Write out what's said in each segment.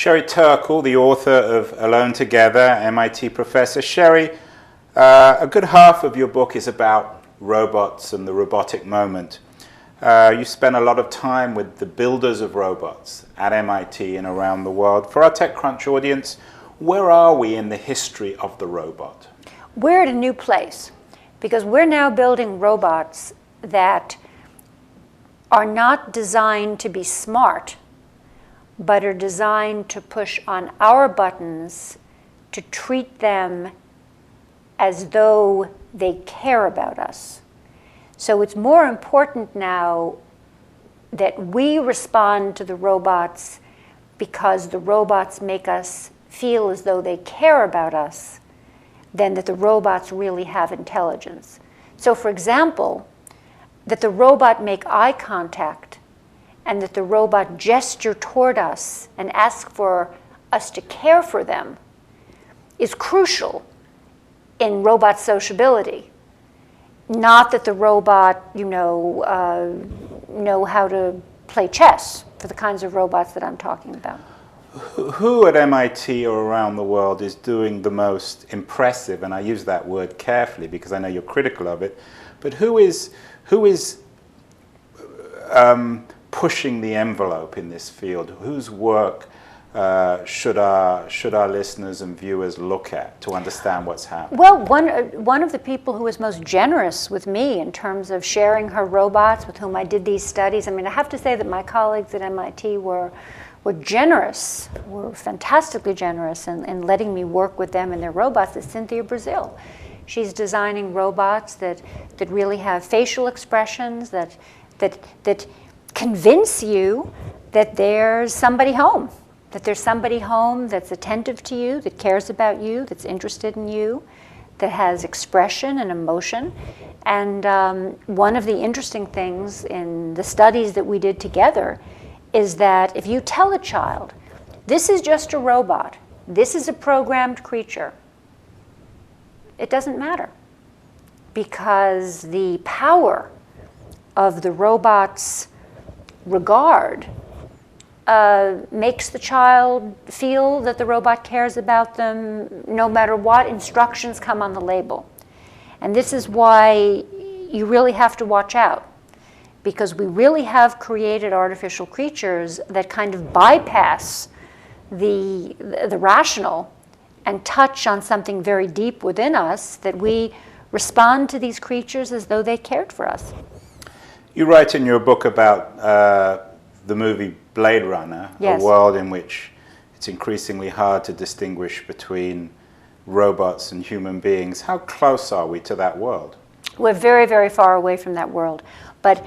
Sherry Turkle, the author of Alone Together, MIT professor. Sherry, a good half of your book is about robots and the robotic moment. You spent a lot of time with the builders of robots at MIT and around the world. For our TechCrunch audience, where are we in the history of the robot? We're at a new place because we're now building robots that are not designed to be smart, but are designed to push on our buttons to treat them as though they care about us. So it's more important now that we respond to the robots because the robots make us feel as though they care about us than that the robots really have intelligence. So for example, that the robot make eye contact and that the robot gesture toward us and ask for us to care for them is crucial in robot sociability. Not that the robot, know how to play chess for the kinds of robots that I'm talking about. Who at MIT or around the world is doing the most impressive, and I use that word carefully because I know you're critical of it, but who is pushing the envelope in this field? Whose work should our listeners and viewers look at to understand what's happening? Well, one of the people who was most generous with me in terms of sharing her robots with whom I did these studies, I have to say that my colleagues at MIT were generous, were fantastically generous in letting me work with them and their robots, is Cynthia Brazil. She's designing robots that really have facial expressions, that convince you that there's somebody home. That there's somebody home that's attentive to you, that cares about you, that's interested in you, that has expression and emotion. And one of the interesting things in the studies that we did together is that if you tell a child, this is just a robot, this is a programmed creature, it doesn't matter. Because the power of the robot's regard makes the child feel that the robot cares about them no matter what instructions come on the label. And this is why you really have to watch out, because we really have created artificial creatures that kind of bypass the rational and touch on something very deep within us, that we respond to these creatures as though they cared for us. You write in your book about the movie Blade Runner, yes. A world in which it's increasingly hard to distinguish between robots and human beings. How close are we to that world? We're very, very far away from that world. But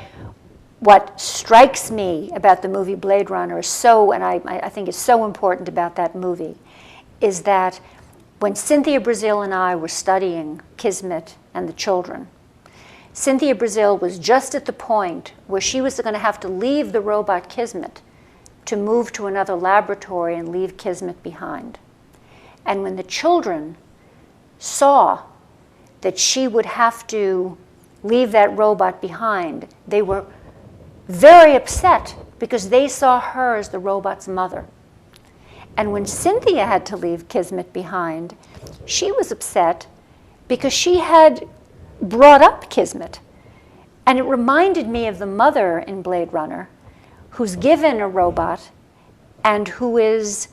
what strikes me about the movie Blade Runner is and I think is so important about that movie, is that when Cynthia Brazil and I were studying Kismet and the children, Cynthia Brazil was just at the point where she was going to have to leave the robot Kismet to move to another laboratory and leave Kismet behind. And when the children saw that she would have to leave that robot behind, they were very upset because they saw her as the robot's mother. And when Cynthia had to leave Kismet behind, she was upset because she had brought up Kismet. And it reminded me of the mother in Blade Runner who's given a robot and who is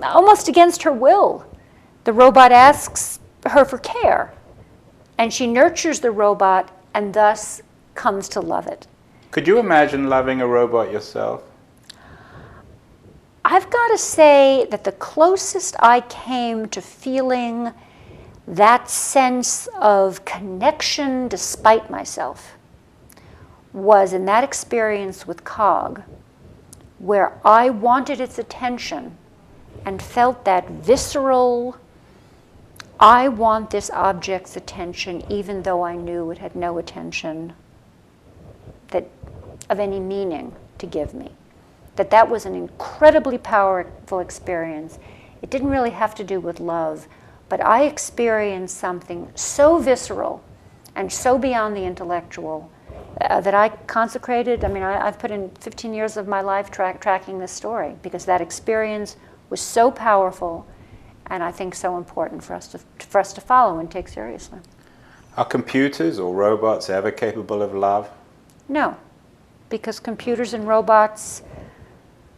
almost against her will. The robot asks her for care, and she nurtures the robot and thus comes to love it. Could you imagine loving a robot yourself? I've got to say that the closest I came to feeling that sense of connection despite myself was in that experience with Cog, where I wanted its attention and felt that visceral, I want this object's attention even though I knew it had no attention of any meaning to give me. That was an incredibly powerful experience. It didn't really have to do with love, but I experienced something so visceral and so beyond the intellectual that I consecrated. I mean, I've put in 15 years of my life tracking this story because that experience was so powerful, and I think so important for us to follow and take seriously. Are computers or robots ever capable of love? No, because computers and robots,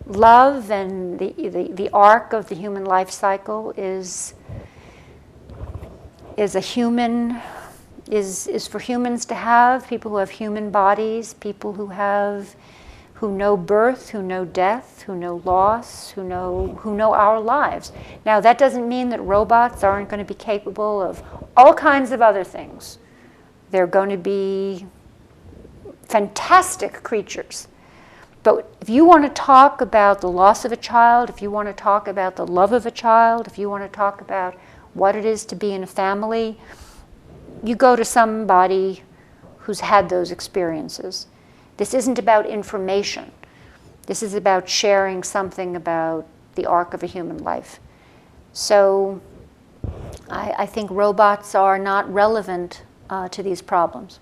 love and the arc of the human life cycle is a human. Is for humans to have, people who have human bodies, people who know birth, who know death, who know loss, who know our lives. Now, that doesn't mean that robots aren't going to be capable of all kinds of other things. They're going to be fantastic creatures. But if you want to talk about the loss of a child, if you want to talk about the love of a child, if you want to talk about what it is to be in a family, you go to somebody who's had those experiences. This isn't about information. This is about sharing something about the arc of a human life. So I think robots are not relevant to these problems.